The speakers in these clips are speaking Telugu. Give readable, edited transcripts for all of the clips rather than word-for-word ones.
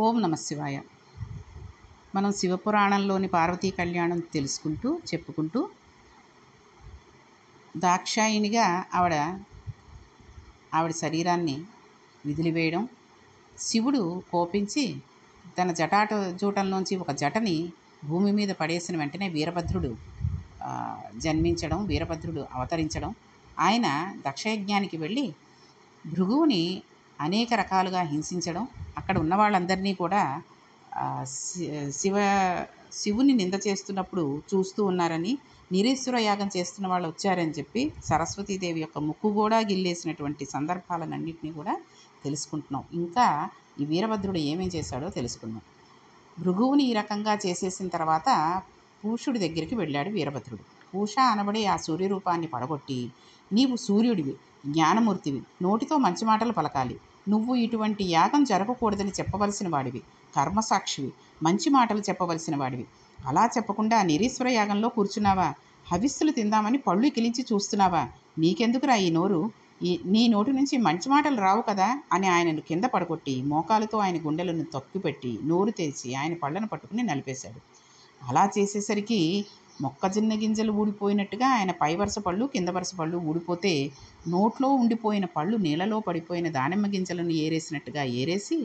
ఓం నమ శివాయ. మనం శివపురాణంలోని పార్వతీ కళ్యాణం చెప్పుకుంటూ దాక్షాయినిగా ఆవిడ శరీరాన్ని విదిలివేయడం, శివుడు కోపించి తన జటాజూటంలోంచి ఒక జటని భూమి మీద పడేసిన వెంటనే వీరభద్రుడు జన్మించడం, వీరభద్రుడు అవతరించడం, ఆయన దక్షయజ్ఞానికి వెళ్ళి భృగువుని అనేక రకాలుగా హింసించడం, అక్కడ ఉన్న వాళ్ళందరినీ కూడా శివుని నింద చేస్తున్నప్పుడు చూస్తూ ఉన్నారని, నిరీశ్వర యాగం చేస్తున్న వాళ్ళు వచ్చారని చెప్పి సరస్వతీదేవి యొక్క ముక్కు కూడా గిల్లేసినటువంటి సందర్భాలన్నింటినీ కూడా తెలుసుకుంటున్నాం. ఇంకా ఈ వీరభద్రుడు ఏమేం చేశాడో తెలుసుకుందాం. భృగువుని ఈ రకంగా చేసేసిన తర్వాత పూషుడి దగ్గరికి వెళ్ళాడు వీరభద్రుడు. పూష అనబడి ఆ సూర్యరూపాన్ని పడగొట్టి, నీవు సూర్యుడివి, జ్ఞానమూర్తివి, నోటితో మంచి మాటలు పలకాలి, నువ్వు ఇటువంటి యాగం జరగకూడదని చెప్పవలసిన వాడివి, కర్మసాక్షివి, మంచి మాటలు చెప్పవలసిన వాడివి, అలా చెప్పకుండా నిరీశ్వర యాగంలో కూర్చున్నావా, హవిస్సులు తిందామని పళ్ళు కిలించి చూస్తున్నావా, నీకెందుకురా ఈ నోరు, నీ నోటి నుంచి మంచి మాటలు రావు కదా అని ఆయనను కింద పడగొట్టి మోకాలతో ఆయన గుండెలను తొక్కిపెట్టి నోరు తెరిచి ఆయన పళ్ళను పట్టుకుని నలిపేశాడు. అలా చేసేసరికి మొక్కజొన్న గింజలు ఊడిపోయినట్టుగా ఆయన పై వరుస పళ్ళు కింద వరుస పళ్ళు ఊడిపోతే, నోట్లో ఉండిపోయిన పళ్ళు నీళ్ళలో పడిపోయిన దానిమ్మ గింజలను ఏరేసినట్టుగా ఏరేసి,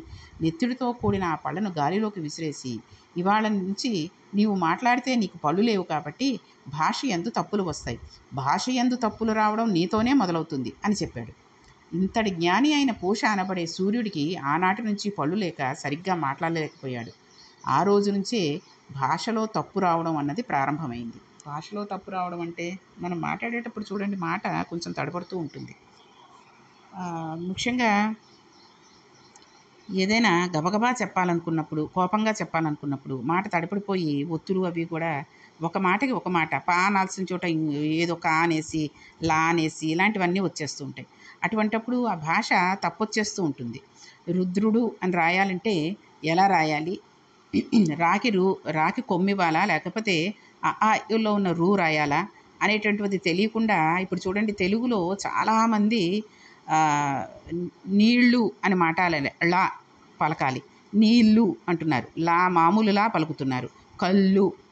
నెత్తుడితో కూడిన ఆ పళ్ళను గాలిలోకి విసిరేసి, ఇవాళ నుంచి నీవు మాట్లాడితే నీకు పళ్ళు లేవు కాబట్టి భాష యందు తప్పులు వస్తాయి, భాష యందు తప్పులు రావడం నీతోనే మొదలవుతుంది అని చెప్పాడు. ఇంతటి జ్ఞాని అయిన పూష అనబడే సూర్యుడికి ఆనాటి నుంచి పళ్ళు లేక సరిగ్గా మాట్లాడలేకపోయాడు. ఆ రోజు నుంచే భాషలో తప్పు రావడం అన్నది ప్రారంభమైంది. భాషలో తప్పు రావడం అంటే మనం మాట్లాడేటప్పుడు చూడండి, మాట కొంచెం తడబడుతూ ఉంటుంది. ముఖ్యంగా ఏదైనా గబగబా చెప్పాలనుకున్నప్పుడు, కోపంగా చెప్పాలనుకున్నప్పుడు మాట తడపడిపోయి ఒత్తులు అవి కూడా ఒక మాటకి ఒక మాట పా అనాల్సిన చోట ఏదో కా అనేసి లా అనేసి ఇలాంటివన్నీ వచ్చేస్తూ ఉంటాయి. అటువంటప్పుడు ఆ భాష తప్పొచ్చేస్తూ ఉంటుంది. రుద్రుడు అని రాయాలంటే ఎలా రాయాలి, రాకి కొమ్మివ్వాలా లేకపోతే లో ఉన్న రూ రాయాలా అనేటటువంటిది తెలియకుండా, ఇప్పుడు చూడండి తెలుగులో చాలామంది నీళ్ళు అని మాట లా పలకాలి, నీళ్ళు అంటున్నారు, లా మామూలులా పలుకుతున్నారు.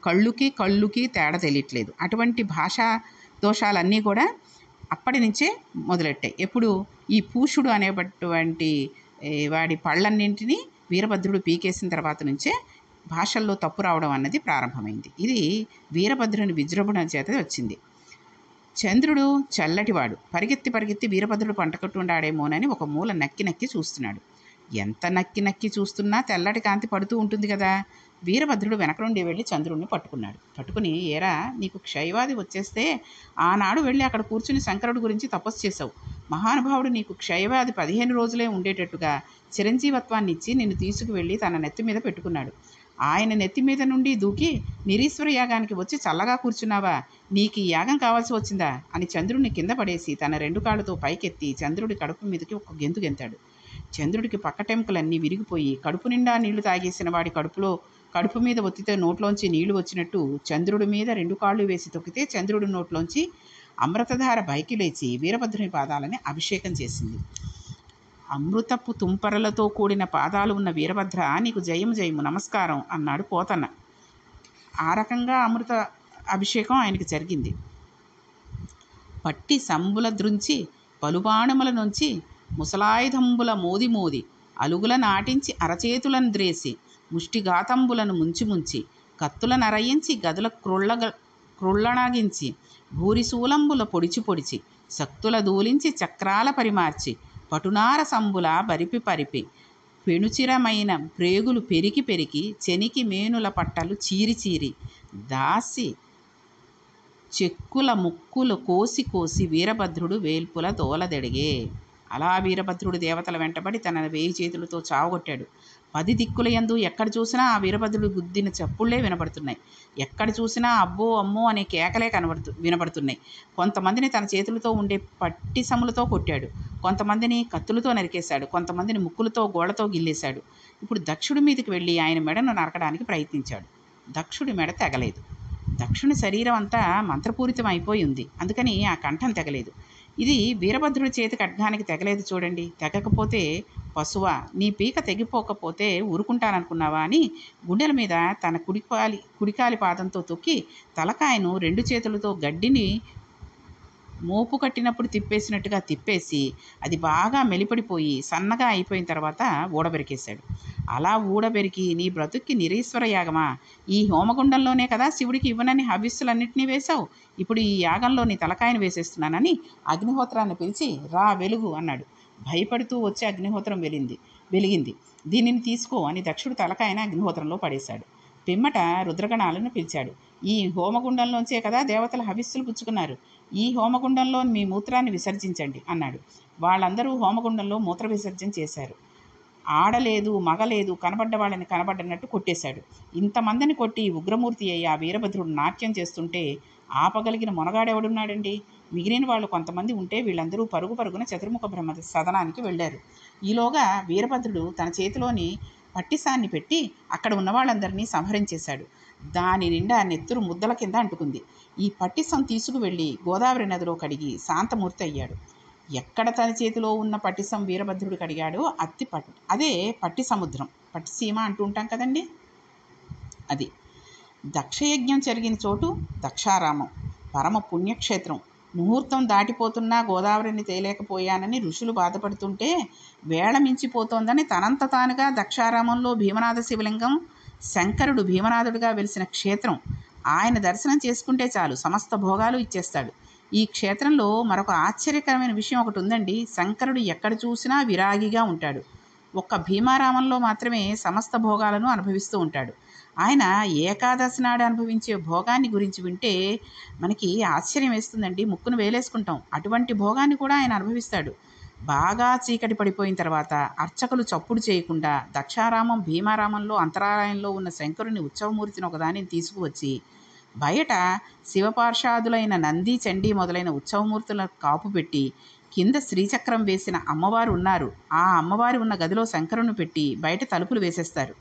కళ్ళుకి తేడా తెలియట్లేదు. అటువంటి భాషా దోషాలన్నీ కూడా అప్పటి నుంచే మొదలెట్టాయి. ఎప్పుడు ఈ పూషుడు అనేటువంటి వాడి పళ్ళన్నింటినీ వీరభద్రుడు పీకేసిన తర్వాత నుంచే భాషల్లో తప్పు రావడం అన్నది ప్రారంభమైంది. ఇది వీరభద్రుని విజృంభణ చేత వచ్చింది. చంద్రుడు చల్లటివాడు, పరిగెత్తి వీరభద్రుడు పంటకట్టుండాడేమోనని ఒక మూల నక్కి చూస్తున్నాడు. ఎంత నక్కి చూస్తున్నా తెల్లటి కాంతి పడుతూ ఉంటుంది కదా. వీరభద్రుడు వెనక నుండి వెళ్ళి చంద్రుడిని పట్టుకుని, ఏరా నీకు క్షయవాది వచ్చేస్తే ఆనాడు వెళ్ళి అక్కడ కూర్చుని శంకరుడు గురించి తపస్సు చేశావు. మహానుభావుడు నీకు క్షయవాది 15 రోజులే ఉండేటట్టుగా చిరంజీవత్వాన్ని ఇచ్చి నిన్ను తీసుకువెళ్ళి తన నెత్తి మీద పెట్టుకున్నాడు. ఆయన నెత్తి మీద నుండి దూకి నిరీశ్వర యాగానికి వచ్చి చల్లగా కూర్చున్నావా, నీకు ఈ యాగం కావాల్సి వచ్చిందా అని చంద్రుడిని కింద పడేసి తన 2 కాళ్ళతో పైకెత్తి చంద్రుడి కడుపు మీదకి ఒక గెంతాడు. చంద్రుడికి పక్కటెంకలన్నీ విరిగిపోయి కడుపు నిండా నీళ్లు తాగేసిన వాడి కడుపు మీద ఒత్తితే నోట్లోంచి నీళ్లు వచ్చినట్టు చంద్రుడి మీద 2 కాళ్ళు వేసి తొక్కితే చంద్రుడి నోట్లోంచి అమృతధార పైకి లేచి వీరభద్రుని పాదాలని అభిషేకం చేసింది. అమృతపు తుంపరలతో కూడిన పాదాలు ఉన్న వీరభద్ర, నీకు జయము నమస్కారం అన్నాడు పోతన్న. ఆ రకంగా అమృత అభిషేకం ఆయనకి జరిగింది. పట్టి సంబుల ద్రుంచి పలుబాణముల నుంచి ముసలాయుధంబుల మోది అలుగుల నాటించి అరచేతులను ద్రేసి ముష్టిఘాతంబులను ముంచి కత్తుల నరయించి గదుల క్రుళ్ళనాగించి భూరిశూలంబుల పొడిచి శక్తుల దూలించి చక్రాల పరిమార్చి పటునార సంబుల పరిపి పెనుచిరమైన ప్రేగులు పెరికి చెనికి మేనుల పట్టలు చీరి దాసి చెక్కుల ముక్కులు కోసి వీరభద్రుడు వేల్పుల దోలదెడిగే. అలా వీరభద్రుడు దేవతల వెంటబడి తన 1000 చేతులతో చావగొట్టాడు. 10 దిక్కుల యందు ఎక్కడ చూసినా ఆ వీరభద్రుడు గుద్దిన చప్పుళ్లే వినబడుతున్నాయి. ఎక్కడ చూసినా అబ్బో అమ్మో అనే కేకలే వినబడుతున్నాయి. కొంతమందిని తన చేతులతో ఉండే పట్టి సములతో కొట్టాడు, కొంతమందిని కత్తులతో నరికేశాడు, కొంతమందిని ముక్కులతో గోళ్లతో గిల్లేశాడు. ఇప్పుడు దక్షుడి మీదకి వెళ్ళి ఆయన మెడను నరకడానికి ప్రయత్నించాడు. దక్షుడి మెడ తెగలేదు. దక్షుని శరీరం అంతా మంత్రపూరితం అయిపోయి ఉంది, అందుకని ఆ కంఠం తెగలేదు. ఇది వీరభద్రుడి చేతి ఖడ్గానికి తెగలేదు చూడండి. తెగకపోతే పశువా, నీ పీక తెగిపోకపోతే ఊరుకుంటాననుకున్నావా అని గుండెల మీద తన కుడికాలి పాదంతో తొక్కి తలకాయను 2 చేతులతో గడ్డిని మోపు కట్టినప్పుడు తిప్పేసినట్టుగా తిప్పేసి అది బాగా మెలిపడిపోయి సన్నగా అయిపోయిన తర్వాత ఊడబెరికేశాడు. అలా ఊడబెరికి, నీ బ్రతుక్కి నిరీశ్వర యాగమా, ఈ హోమగుండంలోనే కదా శివుడికి ఇవ్వనని హవిస్సులన్నింటినీ వేశావు, ఇప్పుడు ఈ యాగంలో నీ తలకాయను వేసేస్తున్నానని అగ్నిహోత్రాన్ని పిలిచి రా వెలుగు అన్నాడు. భయపడుతూ వచ్చి అగ్నిహోత్రం వెలిగింది. దీనిని తీసుకో అని దక్షుడు తలకాయన అగ్నిహోత్రంలో పడేశాడు. పిమ్మట రుద్రగణాలను పిలిచాడు. ఈ హోమగుండంలోంచే కదా దేవతలు హవిస్సులు పుచ్చుకున్నారు, ఈ హోమగుండంలో మీ మూత్రాన్ని విసర్జించండి అన్నాడు. వాళ్ళందరూ హోమగుండంలో మూత్ర విసర్జన చేశారు. ఆడలేదు మగలేదు, కనబడ్డ వాళ్ళని కనబడ్డన్నట్టు కొట్టేశాడు. ఇంతమందిని కొట్టి ఉగ్రమూర్తి అయ్యి ఆ వీరభద్రుడు నాట్యం చేస్తుంటే ఆపగలిగిన మొనగాడెవడున్నాడండి? మిగిలిన వాళ్ళు కొంతమంది ఉంటే వీళ్ళందరూ పరుగు పరుగున చతుర్ముఖ బ్రహ్మ సదనానికి వెళ్ళారు. ఈలోగా వీరభద్రుడు తన చేతిలోని పట్టిసాన్ని పెట్టి అక్కడ ఉన్న వాళ్ళందరినీ సంహరించేశాడు. దాని నిండా నెత్తురు ముద్దల కింద అంటుకుంది. ఈ పట్టిసం తీసుకువెళ్ళి గోదావరి నదిలో కడిగి శాంతమూర్తి అయ్యాడు. ఎక్కడ తన చేతిలో ఉన్న పట్టిసం వీరభద్రుడు కడిగాడో అదే పట్టి సముద్రం, పట్టిసీమ అంటూ ఉంటాం కదండి, అది. దక్షయజ్ఞం జరిగిన చోటు దక్షారామం, పరమ పుణ్యక్షేత్రం. ముహూర్తం దాటిపోతున్నా గోదావరిని తేలేకపోయానని ఋషులు బాధపడుతుంటే వేళ మించిపోతోందని తనంత తానుగా దక్షారామంలో భీమనాథ శివలింగం, శంకరుడు భీమనాథుడిగా వెలిసిన క్షేత్రం. ఆయన దర్శనం చేసుకుంటే చాలు సమస్త భోగాలు ఇచ్చేస్తాడు. ఈ క్షేత్రంలో మరొక ఆశ్చర్యకరమైన విషయం ఒకటి ఉందండి. శంకరుడు ఎక్కడ చూసినా విరాగిగా ఉంటాడు. ఒక్క భీమారామంలో మాత్రమే సమస్త భోగాలను అనుభవిస్తూ ఉంటాడు. ఆయన ఏకాదశి నాడు అనుభవించే భోగాన్ని గురించి వింటే మనకి ఆశ్చర్యం వేస్తుందండి, ముక్కును వేలేసుకుంటాం. అటువంటి భోగాన్ని కూడా ఆయన అనుభవిస్తాడు. బాగా చీకటి పడిపోయిన తర్వాత అర్చకులు చప్పుడు చేయకుండా దక్షారామం భీమారామంలో అంతరాలయంలో ఉన్న శంకరుని ఉత్సవమూర్తిని ఒకదానిని తీసుకువచ్చి బయట శివపార్షాదులైన నంది, చండీ మొదలైన ఉత్సవమూర్తులకు కాపు పెట్టి కింద శ్రీచక్రం వేసిన అమ్మవారు ఉన్నారు. ఆ అమ్మవారి ఉన్న గదిలో శంకరుని పెట్టి బయట తలుపులు వేసేస్తారు.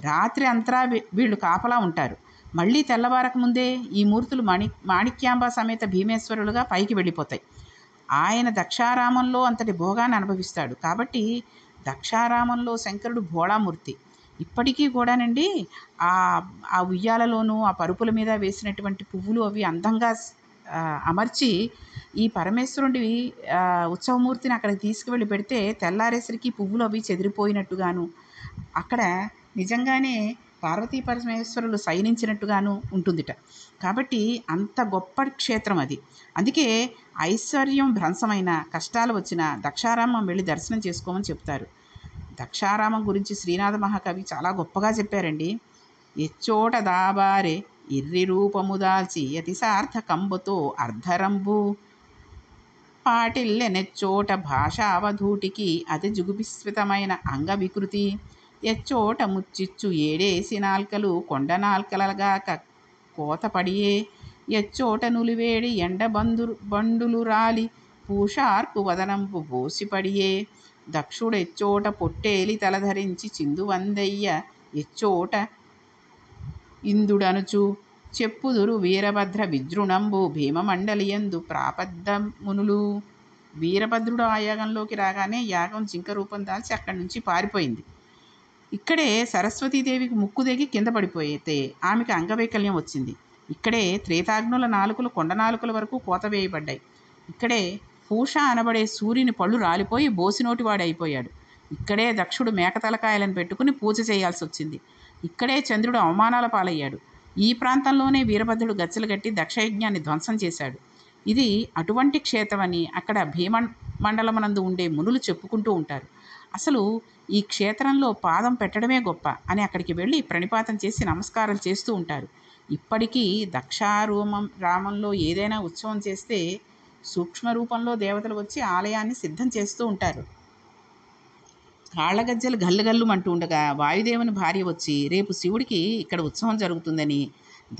రాత్రి అంతా వీళ్ళు కాపలా ఉంటారు. మళ్ళీ తెల్లవారక ముందే ఈ మూర్తులు మాణిక్యాంబ సమేత భీమేశ్వరులుగా పైకి వెళ్ళిపోతాయి. ఆయన దక్షారామంలో అంతటి భోగాన్ని అనుభవిస్తాడు. కాబట్టి దక్షారామంలో శంకరుడు భోళామూర్తి. ఇప్పటికీ కూడానండి ఆ ఉయ్యాలలోనూ ఆ పరుపుల మీద వేసినటువంటి పువ్వులు అవి అందంగా అమర్చి ఈ పరమేశ్వరుడి ఉత్సవమూర్తిని అక్కడికి తీసుకువెళ్ళి పెడితే తెల్లారేసరికి పువ్వులు అవి చెదిరిపోయినట్టుగాను, అక్కడ నిజంగానే పార్వతీ పరమేశ్వరులు శయనించినట్టుగాను ఉంటుందిట. కాబట్టి అంత గొప్ప క్షేత్రం అది. అందుకే ఐశ్వర్యం భ్రంశమైన కష్టాలు వచ్చిన దక్షారామం వెళ్ళి దర్శనం చేసుకోమని చెప్తారు. దక్షారామం గురించి శ్రీనాథ మహాకవి చాలా గొప్పగా చెప్పారండి. ఎచ్చోట దాబారే ఇర్రి రూపము దాల్చి యతి సార్థకంబుతో అర్ధరంబు పాటిల్లెనెచ్చోట భాషావధూటికి అతి జుగుపిస్వితమైన అంగ వికృతి ఎచ్చోట ముచ్చిచ్చు ఏడేసి నాల్కలు కొండ నాల్కలగాక కోతపడియే ఎచ్చోట నులివేడి ఎండ బండులు రాలి పూషార్కు వదనంపు బోసిపడియే దక్షుడెచ్చోట పొట్టేలి తలధరించి చిందువందయ్య ఎచ్చోట ఇందుడనుచు చెప్పుదురు వీరభద్ర విజృణంబు భీమమండలియందు ప్రాపద్దమునులు. వీరభద్రుడు ఆ యాగంలోకి రాగానే యాగం జింక రూపం దాల్చి అక్కడి నుంచి పారిపోయింది. ఇక్కడే సరస్వతీదేవికి ముక్కు దిగి కింద పడిపోయితే ఆమెకు అంగవైకల్యం వచ్చింది. ఇక్కడే త్రేతాగ్నుల నాలుకలు కొండ నాలుకల వరకు కోత వేయబడ్డాయి. ఇక్కడే పూష అనబడే సూర్యుని పళ్ళు రాలిపోయి బోసినోటివాడు అయిపోయాడు. ఇక్కడే దక్షుడు మేకతలకాయలను పెట్టుకుని పూజ చేయాల్సి వచ్చింది. ఇక్కడే చంద్రుడు అవమానాల పాలయ్యాడు. ఈ ప్రాంతంలోనే వీరభద్రుడు గచ్చలు కట్టి దక్షయజ్ఞాన్ని ధ్వంసం చేశాడు. ఇది అటువంటి క్షేత్రమని అక్కడ భీమమండలమునందు ఉండే మునులు చెప్పుకుంటూ ఉంటారు. అసలు ఈ క్షేత్రంలో పాదం పెట్టడమే గొప్ప అని అక్కడికి వెళ్ళి ప్రణిపాతం చేసి నమస్కారాలు చేస్తూ ఉంటారు. ఇప్పటికీ రామంలో ఏదైనా ఉత్సవం చేస్తే సూక్ష్మ రూపంలో దేవతలు వచ్చి ఆలయాన్ని సిద్ధం చేస్తూ ఉంటారు. కాళ్ళగజ్జలు గల్లుగల్లు అంటూ ఉండగా వాయుదేవుని భార్య వచ్చి రేపు శివుడికి ఇక్కడ ఉత్సవం జరుగుతుందని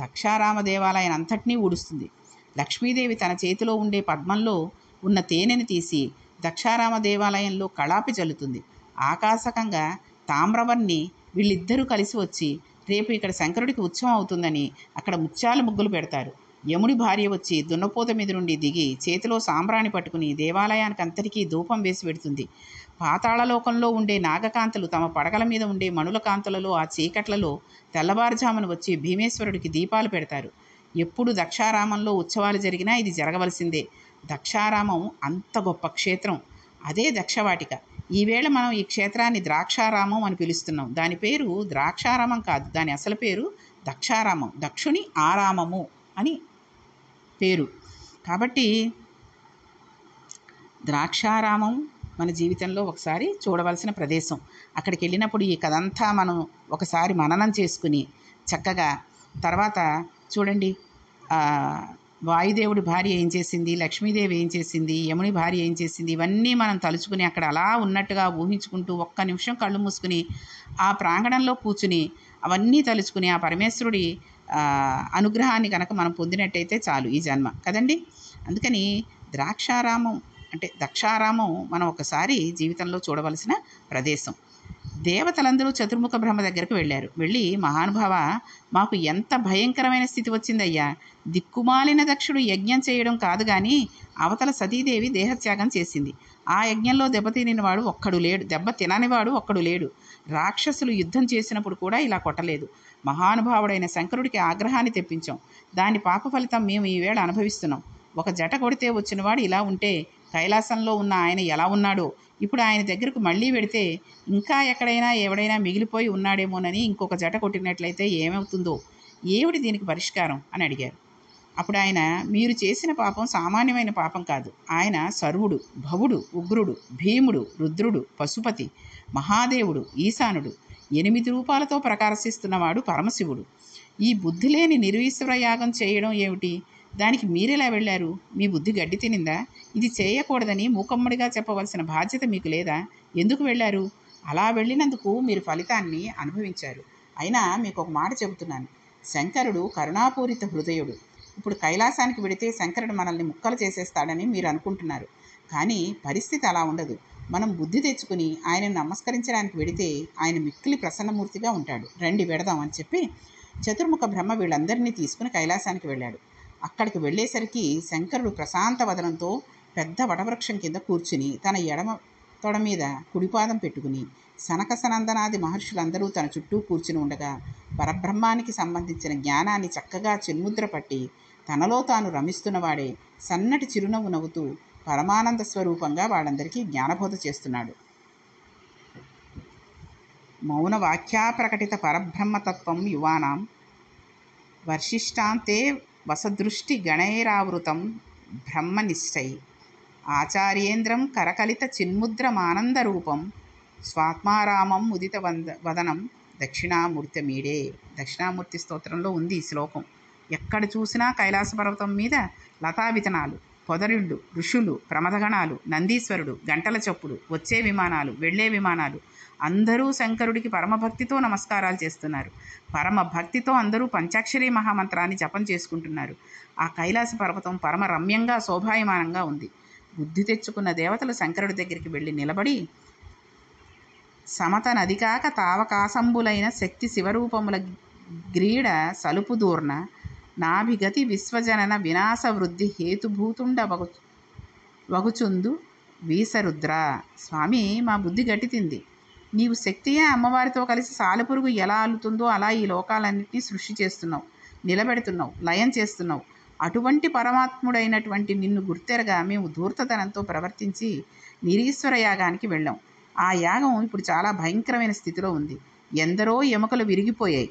దక్షారామ దేవాలయం అంతటినీ ఊడుస్తుంది. లక్ష్మీదేవి తన చేతిలో ఉండే పద్మంలో ఉన్న తేనెని తీసి దక్షారామ దేవాలయంలో కళాపి చల్లుతుంది. ఆకాశకంగా తామ్రవర్ణి వీళ్ళిద్దరూ కలిసి వచ్చి రేపు ఇక్కడ శంకరుడికి ఉత్సవం అవుతుందని అక్కడ ముత్యాల ముగ్గులు పెడతారు. యముడి భార్య వచ్చి దున్నపోత మీద నుండి దిగి చేతిలో సాంబ్రాణి పట్టుకుని దేవాలయానికి అంతటికీ ధూపం వేసి పెడుతుంది. పాతాళలోకంలో ఉండే నాగకాంతలు తమ పడగల మీద ఉండే మణుల కాంతలలో ఆ చీకట్లలో తెల్లవారుజామున వచ్చి భీమేశ్వరుడికి దీపాలు పెడతారు. ఎప్పుడు దక్షారామంలో ఉత్సవాలు జరిగినా ఇది జరగవలసిందే. దక్షారామం అంత గొప్ప క్షేత్రం. అదే దక్షవాటిక. ఈవేళ మనం ఈ క్షేత్రాన్ని ద్రాక్షారామం అని పిలుస్తున్నాం. దాని పేరు ద్రాక్షారామం కాదు, దాని అసలు పేరు దక్షారామం, దక్షుని ఆరామము అని పేరు. కాబట్టి ద్రాక్షారామం మన జీవితంలో ఒకసారి చూడవలసిన ప్రదేశం. అక్కడికి వెళ్ళినప్పుడు ఈ కథంతా మనం ఒకసారి మననం చేసుకుని చక్కగా తర్వాత చూడండి, వాయుదేవుడి భార్య ఏం చేసింది, లక్ష్మీదేవి ఏం చేసింది, యముని భార్య ఏం చేసింది, ఇవన్నీ మనం తలుచుకుని అక్కడ అలా ఉన్నట్టుగా ఊహించుకుంటూ ఒక్క నిమిషం కళ్ళు మూసుకుని ఆ ప్రాంగణంలో కూర్చుని అవన్నీ తలుచుకుని ఆ పరమేశ్వరుడి అనుగ్రహాన్ని కనుక మనం పొందినట్టయితే చాలు ఈ జన్మ కదండి. అందుకని ద్రాక్షారామం అంటే దక్షారామం మనం ఒకసారి జీవితంలో చూడవలసిన ప్రదేశం. దేవతలందరూ చతుర్ముఖ బ్రహ్మ దగ్గరకు వెళ్ళారు. వెళ్ళి, మహానుభావ, మాకు ఎంత భయంకరమైన స్థితి వచ్చిందయ్యా. దిక్కుమాలిన దక్షుడు యజ్ఞం చేయడం కాదు కానీ అవతల సతీదేవి దేహత్యాగం చేసింది. ఆ యజ్ఞంలో దెబ్బతినినవాడు ఒక్కడు లేడు, దెబ్బ తిననివాడు ఒక్కడు లేడు. రాక్షసులు యుద్ధం చేసినప్పుడు కూడా ఇలా కొట్టలేదు. మహానుభావుడైన శంకరుడికి ఆగ్రహాన్ని తెప్పించాం. దాని పాప ఫలితం మేము ఈవేళ అనుభవిస్తున్నాం. ఒక జట కొడితే వచ్చినవాడు ఇలా ఉంటే కైలాసంలో ఉన్న ఆయన ఎలా ఉన్నాడో, ఇప్పుడు ఆయన దగ్గరకు మళ్ళీ వెడితే ఇంకా ఎక్కడైనా ఎవడైనా మిగిలిపోయి ఉన్నాడేమోనని ఇంకొక జట కొట్టినట్లయితే ఏమవుతుందో, ఏమిటి దీనికి పరిష్కారం అని అడిగారు. అప్పుడు ఆయన, మీరు చేసిన పాపం సామాన్యమైన పాపం కాదు. ఆయన సర్వుడు, భవుడు, ఉగ్రుడు, భీముడు, రుద్రుడు, పశుపతి, మహాదేవుడు, ఈశానుడు, 8 రూపాలతో ప్రకాశిస్తున్నవాడు పరమశివుడు. ఈ బుద్ధి లేని నిర్వీశ్వర యాగం చేయడం ఏమిటి? దానికి మీరెలా వెళ్ళారు? మీ బుద్ధి గడ్డి తినిందా? ఇది చేయకూడదని మూకమ్మడిగా చెప్పవలసిన బాధ్యత మీకు లేదా? ఎందుకు వెళ్ళారు? అలా వెళ్ళినందుకు మీరు ఫలితాన్ని అనుభవించారు. అయినా మీకు ఒక మాట చెబుతున్నాను. శంకరుడు కరుణాపూరిత హృదయుడు. ఇప్పుడు కైలాసానికి వెడితే శంకరుడు మనల్ని ముక్కలు చేసేస్తాడని మీరు అనుకుంటున్నారు. కానీ పరిస్థితి అలా ఉండదు. మనం బుద్ధి తెచ్చుకుని ఆయనను నమస్కరించడానికి వెడితే ఆయన మిక్కిలి ప్రసన్నమూర్తిగా ఉంటాడు. రండి వెడదాం అని చెప్పి చతుర్ముఖ బ్రహ్మ వీళ్ళందరినీ తీసుకుని కైలాసానికి వెళ్ళాడు. అక్కడికి వెళ్ళేసరికి శంకరుడు ప్రశాంత వదనంతో పెద్ద వటవృక్షం కింద కూర్చుని తన ఎడమ తొడ మీద కుడిపాదం పెట్టుకుని సనక సనందనాది మహర్షులందరూ తన చుట్టూ కూర్చుని ఉండగా పరబ్రహ్మానికి సంబంధించిన జ్ఞానాన్ని చక్కగా చిన్ముద్ర పట్టి తనలో తాను రమిస్తున్నవాడే సన్నటి చిరునవ్వు నవ్వుతూ పరమానంద స్వరూపంగా వాళ్ళందరికీ జ్ఞానబోధ చేస్తున్నాడు. మౌన వాక్యాప్రకటిత పరబ్రహ్మతత్వం యువానాం వర్షిష్టాంతే వసదృష్టి గణైరావృతం బ్రహ్మనిష్టై ఆచార్యేంద్రం కరకలిత చిన్ముద్రమానందరూపం స్వాత్మారామం ఉదిత వదనం దక్షిణామూర్తిమీడే. దక్షిణామూర్తి స్తోత్రంలో ఉంది ఈ శ్లోకం. ఎక్కడ చూసినా కైలాస పర్వతం మీద లతావితనాలు, పొదరిళ్ళు, ఋషులు, ప్రమదగణాలు, నందీశ్వరుడు, గంటల చప్పుడు, వచ్చే విమానాలు, వెళ్ళే విమానాలు, అందరూ శంకరుడికి పరమభక్తితో నమస్కారాలు చేస్తున్నారు. పరమభక్తితో అందరూ పంచాక్షరీ మహామంత్రాన్ని జపం చేసుకుంటున్నారు. ఆ కైలాస పర్వతం పరమ రమ్యంగా శోభాయమానంగా ఉంది. బుద్ధి తెచ్చుకున్న దేవతలు శంకరుడి దగ్గరికి వెళ్ళి నిలబడి, సమత నదికాక తావకాసంబులైన శక్తి శివరూపముల గ్రీడ సలుపు దూర్ణ నాభిగతి విశ్వజనన వినాశ వృద్ధి హేతుభూతుండ వగుచుందు వీసరుద్ర. స్వామి, మా బుద్ధి గట్టితింది. నీవు శక్తియే అమ్మవారితో కలిసి సాలెపురుగు ఎలా అల్లుతుందో అలా ఈ లోకాలన్నింటినీ సృష్టి చేస్తున్నావు, నిలబెడుతున్నావు, లయం చేస్తున్నావు. అటువంటి పరమాత్ముడైనటువంటి నిన్ను గుర్తెరగా మేము ధూర్తతనంతో ప్రవర్తించి నిరీశ్వర యాగానికి వెళ్ళాం. ఆ యాగం ఇప్పుడు చాలా భయంకరమైన స్థితిలో ఉంది. ఎందరో ఎముకలు విరిగిపోయాయి,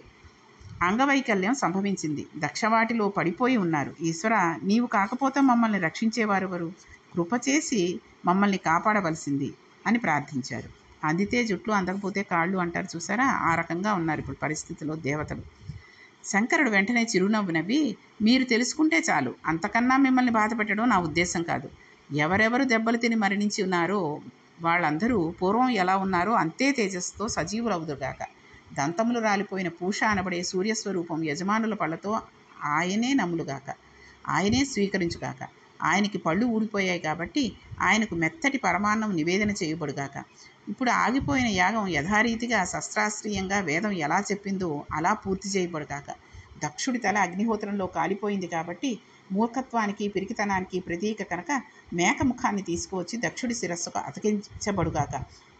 అంగవైకల్యం సంభవించింది, దక్షవాటిలో పడిపోయి ఉన్నారు. ఈశ్వర, నీవు కాకపోతే మమ్మల్ని రక్షించేవారెవరు? కృపచేసి మమ్మల్ని కాపాడవలసింది అని ప్రార్థించారు. అందితే జుట్లు, అందకపోతే కాళ్ళు అంటారు చూసారా, ఆ రకంగా ఉన్నారు ఇప్పుడు పరిస్థితిలో దేవతలు. శంకరుడు వెంటనే చిరునవ్వు నవ్వి, మీరు తెలుసుకుంటే చాలు, అంతకన్నా మిమ్మల్ని బాధ పెట్టడం నా ఉద్దేశం కాదు. ఎవరెవరు దెబ్బలు తిని మరణించి ఉన్నారో వాళ్ళందరూ పూర్వం ఎలా ఉన్నారో అంతే తేజస్సుతో సజీవులవుదుగాక. దంతములు రాలిపోయిన పూష అనబడే సూర్యస్వరూపం యజమానుల పళ్ళతో ఆయనే నమ్ములుగాక, ఆయనే స్వీకరించుగాక. ఆయనకి పళ్ళు ఊడిపోయాయి కాబట్టి ఆయనకు మెత్తటి పరమాన్నం నివేదన చేయబడుగాక. ఇప్పుడు ఆగిపోయిన యాగం యథారీతిగా శస్త్రాస్త్రీయంగా వేదం ఎలా చెప్పిందో అలా పూర్తి చేయబడుగాక. దక్షుడి తల అగ్నిహోత్రంలో కాలిపోయింది కాబట్టి మూర్ఖత్వానికి పిరికితనానికి ప్రతీక కనుక మేక ముఖాన్ని తీసుకువచ్చి దక్షుడి శిరస్సుకు అతికించబడుగాక.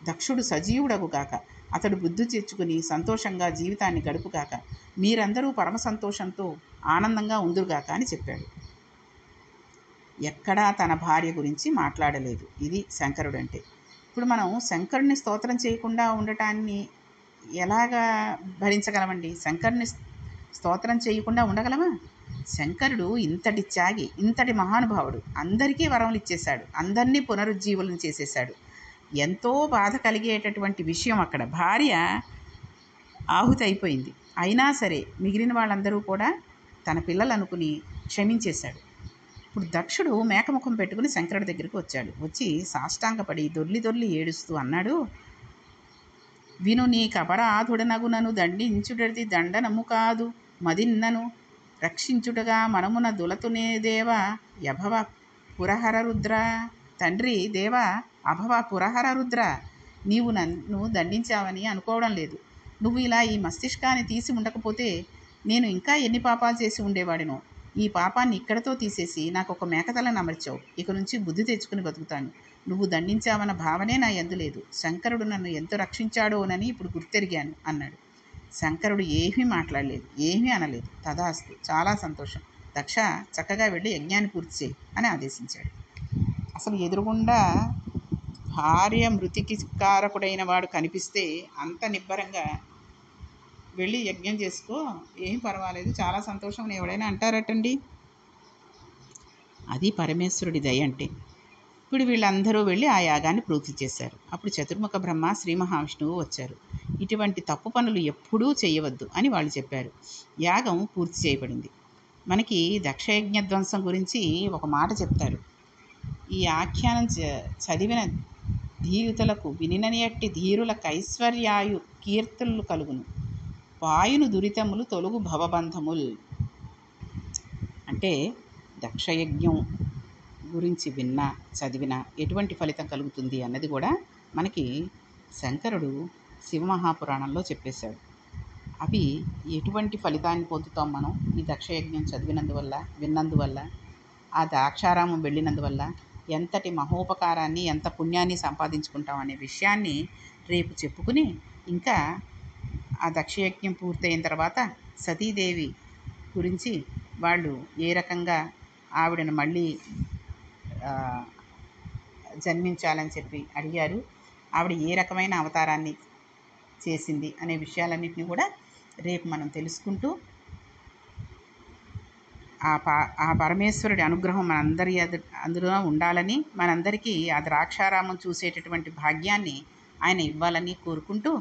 దక్షుడు సజీవుడగుగాక. అతడు బుద్ధి తెచ్చుకుని సంతోషంగా జీవితాన్ని గడుపుగాక. మీరందరూ పరమ సంతోషంతో ఆనందంగా ఉందురుగాక అని చెప్పాడు. ఎక్కడా తన భార్య గురించి మాట్లాడలేదు. ఇది శంకరుడు అంటే. ఇప్పుడు మనం శంకరుడిని స్తోత్రం చేయకుండా ఉండటాన్ని ఎలాగా భరించగలమండి? శంకరుని స్తోత్రం చేయకుండా ఉండగలమా? శంకరుడు ఇంతటి త్యాగి, ఇంతటి మహానుభావుడు, అందరికీ వరములు ఇచ్చేశాడు, అందరినీ పునరుజ్జీవులను చేసేశాడు. ఎంతో బాధ కలిగేటటువంటి విషయం అక్కడ. భార్య ఆహుతి అయిపోయింది. అయినా సరే మిగిలిన వాళ్ళందరూ కూడా తన పిల్లలు అనుకుని క్షమించేశాడు. ఇప్పుడు దక్షుడు మేకముఖం పెట్టుకుని శంకరుడి దగ్గరికి వచ్చాడు. వచ్చి సాష్టాంగపడి దొర్లి దొర్లి ఏడుస్తూ అన్నాడు, విను నీ కపరాధుడనగు నన్ను దండించుటది దండనము కాదు, మదిన్నను రక్షించుటగా మనమున దులతునే దేవ యభవ పురహర రుద్ర. తండ్రి దేవ అభవ పురహర రుద్ర, నీవు నన్ను దండించావని అనుకోవడం లేదు. నువ్వు ఇలా ఈ మస్తిష్కాన్ని తీసి ఉండకపోతే నేను ఇంకా ఎన్ని పాపాలు చేసి ఉండేవాడినో. ఈ పాపాన్ని ఇక్కడతో తీసేసి నాకు ఒక మేకతలను అమర్చావు. ఇక నుంచి బుద్ధి తెచ్చుకుని బతుకుతాను. నువ్వు దండించావన్న భావనే నా యందు లేదు. శంకరుడు నన్ను ఎంత రక్షించాడోనని ఇప్పుడు గుర్తెరిగాను అన్నాడు. శంకరుడు ఏమీ మాట్లాడలేదు, ఏమీ అనలేదు. తదాస్తు, చాలా సంతోషం, దక్ష చక్కగా వెళ్ళి యజ్ఞాన్ని పూర్తి చేయి అని ఆదేశించాడు. అసలు ఎదురుగుండా భార్య మృతికి కారకుడైన వాడు కనిపిస్తే అంత నిబ్బరంగా వెళ్ళి యజ్ఞం చేసుకో, ఏం పర్వాలేదు, చాలా సంతోషం అని ఎవడైనా అంటారటండి? అది పరమేశ్వరుడి దయ అంటే. ఇప్పుడు వీళ్ళందరూ వెళ్ళి ఆ యాగాన్ని పూర్తి చేశారు. అప్పుడు చతుర్ముఖ బ్రహ్మ, శ్రీ మహావిష్ణువు వచ్చారు. ఇటువంటి తప్పు పనులు ఎప్పుడూ చేయవద్దు అని వాళ్ళు చెప్పారు. యాగం పూర్తి చేయబడింది. మనకి దక్షయజ్ఞ ధ్వంసం గురించి ఒక మాట చెప్తారు. ఈ ఆఖ్యానం చదివిన ధీయుతులకు వినిననియట్టి ధీరులకు ఐశ్వర్యాయు కీర్తులు కలుగును, పాయును దురితములు తొలుగు భవబంధముల్. అంటే దక్షయజ్ఞం గురించి విన్నా చదివినా ఎటువంటి ఫలితం కలుగుతుంది అన్నది కూడా మనకి శంకరుడు శివమహాపురాణంలో చెప్పేశాడు. అవి ఎటువంటి ఫలితాన్ని పొందుతాం మనం ఈ దక్షయజ్ఞం చదివినందువల్ల, విన్నందువల్ల, ఆ ద్రాక్షారామం వెళ్ళినందువల్ల ఎంతటి మహోపకారాన్ని, ఎంత పుణ్యాన్ని సంపాదించుకుంటాం అనే విషయాన్ని రేపు చెప్పుకుని, ఇంకా ఆ దక్షయజ్ఞం పూర్తయిన తర్వాత సతీదేవి గురించి వాళ్ళు ఏ రకంగా ఆవిడను మళ్ళీ జన్మించాలని చెప్పి అడిగారు, ఆవిడ ఏ రకమైన అవతారాన్ని చేసింది అనే విషయాలన్నింటినీ కూడా రేపు మనం తెలుసుకుంటూ ఆ పరమేశ్వరుడి అనుగ్రహం మనందరి అందులో ఉండాలని, మనందరికీ ఆ ద్రాక్షారామం చూసేటటువంటి భాగ్యాన్ని ఆయన ఇవ్వాలని కోరుకుంటూ,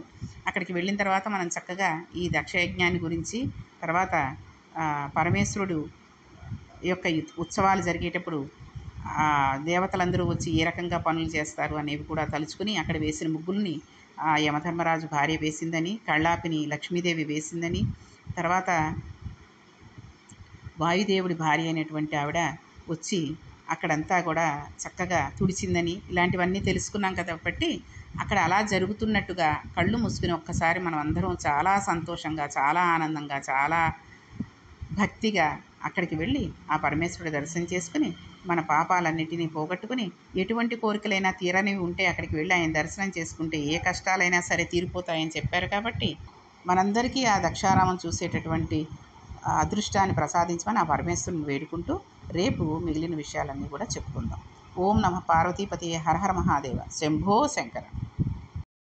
అక్కడికి వెళ్ళిన తర్వాత మనం చక్కగా ఈ దక్షయజ్ఞాన్ని గురించి, తర్వాత పరమేశ్వరుడు యొక్క ఉత్సవాలు జరిగేటప్పుడు ఆ దేవతలందరూ వచ్చి ఏ రకంగా పనులు చేస్తారు అనేవి కూడా తలుచుకుని, అక్కడ వేసిన ముగ్గుల్ని ఆ యమధర్మరాజు భార్య వేసిందని, కళ్ళాపిని లక్ష్మీదేవి వేసిందని, తర్వాత వాయుదేవుడి భార్య అయినటువంటి ఆవిడ వచ్చి అక్కడంతా కూడా చక్కగా తుడిచిందని, ఇలాంటివన్నీ తెలుసుకున్నాం కాబట్టి అక్కడ అలా జరుగుతున్నట్టుగా కళ్ళు మూసుకుని ఒక్కసారి మనం అందరం చాలా సంతోషంగా, చాలా ఆనందంగా, చాలా భక్తిగా అక్కడికి వెళ్ళి ఆ పరమేశ్వరుడి దర్శనం చేసుకుని మన పాపాలన్నిటినీ పోగొట్టుకుని, ఎటువంటి కోరికలైనా తీరనివి ఉంటే అక్కడికి వెళ్ళి ఆయన దర్శనం చేసుకుంటే ఏ కష్టాలైనా సరే తీరిపోతాయని చెప్పారు. కాబట్టి మనందరికీ ఆ దక్షారామం చూసేటటువంటి అదృష్టాన్ని ప్రసాదించమని ఆ పరమేశ్వరుని వేడుకుంటూ రేపు మిగిలిన విషయాలన్నీ కూడా చెప్పుకుందాం. ఓం నమః పార్వతీపతి హర హర మహాదేవ. శంభో శంకర.